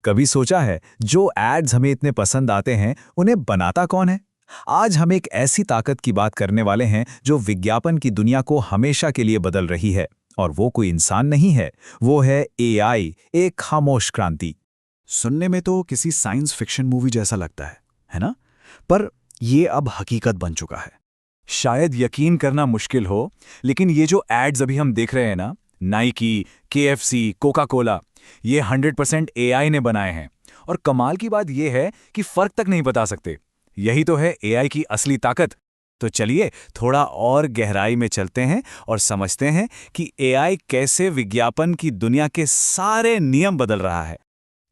कभी सोचा है जो एड्स हमें इतने पसंद आते हैं उन्हें बनाता कौन है? आज हम एक ऐसी ताकत की बात करने वाले हैं जो विज्ञापन की दुनिया को हमेशा के लिए बदल रही है। और वो कोई इंसान नहीं है, वो है एआई, एक खामोश क्रांति। सुनने में तो किसी साइंस फिक्शन मूवी जैसा लगता है ना? पर ये अब हकीकत बन चुका है। शायद यकीन करना मुश्किल हो, लेकिन ये जो एड्स अभी हम देख रहे हैं ना, नाइकी, केएफसी, कोका कोला, ये 100% एआई ने बनाए हैं। और कमाल की बात ये है कि फर्क तक नहीं बता सकते। यही तो है एआई की असली ताकत। तो चलिए थोड़ा और गहराई में चलते हैं और समझते हैं कि एआई कैसे विज्ञापन की दुनिया के सारे नियम बदल रहा है।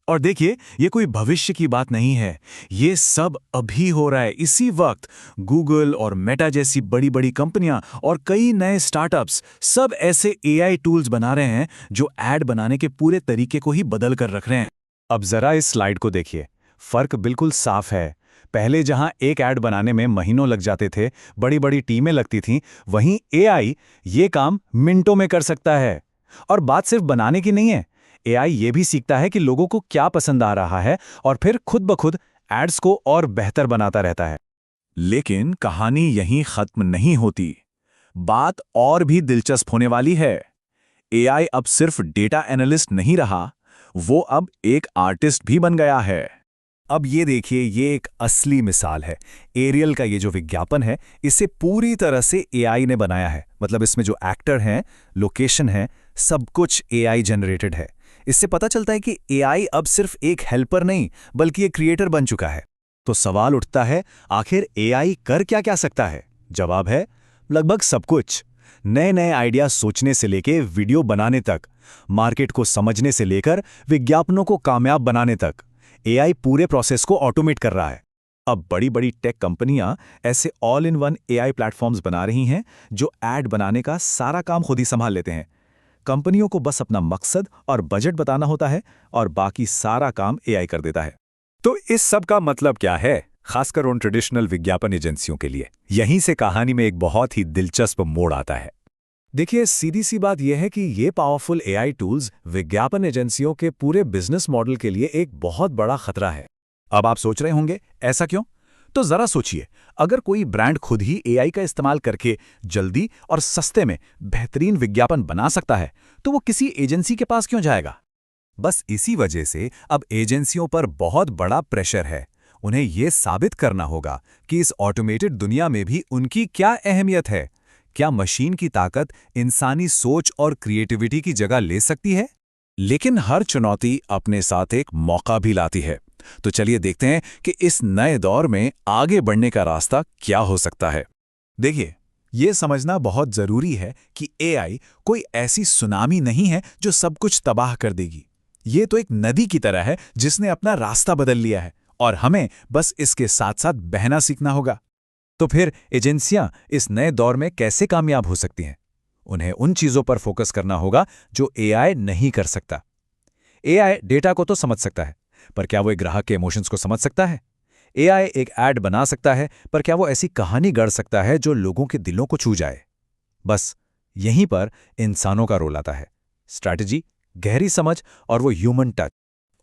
और देखिए, ये कोई भविष्य की बात नहीं है, ये सब अभी हो रहा है। इसी वक्त गूगल और मेटा जैसी बड़ी बड़ी कंपनियां और कई नए स्टार्टअप्स सब ऐसे एआई टूल्स बना रहे हैं जो ऐड बनाने के पूरे तरीके को ही बदल कर रख रहे हैं। अब जरा इस स्लाइड को देखिए, फर्क बिल्कुल साफ है। पहले जहां एक ऐड बनाने में महीनों लग जाते थे, बड़ी बड़ी टीमें लगती थीं, वहीं एआई ये काम मिनटों में कर सकता है। और बात सिर्फ बनाने की नहीं है, एआई ये भी सीखता है कि लोगों को क्या पसंद आ रहा है और फिर खुद ब खुद एड्स को और बेहतर बनाता रहता है। लेकिन कहानी यहीं खत्म नहीं होती। बात और भी दिलचस्प होने वाली है। एआई अब सिर्फ डेटा एनालिस्ट नहीं रहा, वो अब एक आर्टिस्ट भी बन गया है। अब ये देखिए, ये एक असली मिसाल है। एरियल का ये जो विज्ञापन है, इसे पूरी तरह से एआई ने बनाया है। मतलब इसमें जो एक्टर हैं, लोकेशन है, सब कुछ एआई जनरेटेड है। इससे पता चलता है कि एआई अब सिर्फ एक हेल्पर नहीं बल्कि एक क्रिएटर बन चुका है। तो सवाल उठता है, आखिर एआई कर क्या क्या सकता है? जवाब है लगभग सब कुछ। नए नए आइडिया सोचने से लेकर वीडियो बनाने तक, मार्केट को समझने से लेकर विज्ञापनों को कामयाब बनाने तक, एआई पूरे प्रोसेस को ऑटोमेट कर रहा है। अब बड़ी बड़ी टेक कंपनियां ऐसे all in one AI platforms बना रही हैं जो ऐड बनाने का सारा काम खुद ही संभाल लेते हैं। कंपनियों को बस अपना मकसद और बजट बताना होता है और बाकी सारा काम एआई कर देता है। तो इस सब का मतलब क्या है, खासकर उन ट्रेडिशनल विज्ञापन एजेंसियों के लिए? यहीं से कहानी में एक बहुत ही दिलचस्प मोड़ आता है। देखिए, सीधी सी बात यह है कि ये पावरफुल एआई टूल्स विज्ञापन एजेंसियों के पूरे बिजनेस मॉडल के लिए एक बहुत बड़ा खतरा है। अब आप सोच रहे होंगे, ऐसा क्यों? तो जरा सोचिए, अगर कोई ब्रांड खुद ही एआई का इस्तेमाल करके जल्दी और सस्ते में बेहतरीन विज्ञापन बना सकता है, तो वो किसी एजेंसी के पास क्यों जाएगा? बस इसी वजह से अब एजेंसियों पर बहुत बड़ा प्रेशर है। उन्हें ये साबित करना होगा कि इस ऑटोमेटेड दुनिया में भी उनकी क्या अहमियत है। क्या मशीन की ताकत इंसानी सोच और क्रिएटिविटी की जगह ले सकती है? लेकिन हर चुनौती अपने साथ एक मौका भी लाती है। तो चलिए देखते हैं कि इस नए दौर में आगे बढ़ने का रास्ता क्या हो सकता है। देखिए, यह समझना बहुत जरूरी है कि एआई कोई ऐसी सुनामी नहीं है जो सब कुछ तबाह कर देगी। ये तो एक नदी की तरह है जिसने अपना रास्ता बदल लिया है और हमें बस इसके साथ साथ बहना सीखना होगा। तो फिर एजेंसियां इस नए दौर में कैसे कामयाब हो सकती हैं? उन्हें उन चीजों पर फोकस करना होगा जो एआई नहीं कर सकता। एआई डेटा को तो समझ सकता है, पर क्या वो एक ग्राहक के इमोशंस को समझ सकता है? एआई एक ऐड बना सकता है, पर क्या वो ऐसी कहानी गढ़ सकता है जो लोगों के दिलों को छू जाए? बस यहीं पर इंसानों का रोल आता है। स्ट्रैटेजी, गहरी समझ और वो ह्यूमन टच।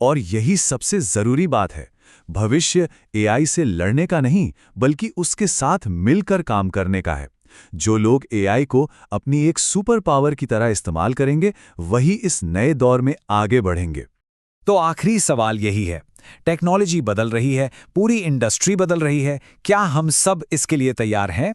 और यही सबसे जरूरी बात है। भविष्य एआई से लड़ने का नहीं, बल्कि उसके साथ मिलकर काम करने का है। जो लोग एआई को अपनी एक सुपर पावर की तरह इस्तेमाल करेंगे, वही इस नए दौर में आगे बढ़ेंगे। तो आखिरी सवाल यही है, टेक्नोलॉजी बदल रही है, पूरी इंडस्ट्री बदल रही है, क्या हम सब इसके लिए तैयार हैं?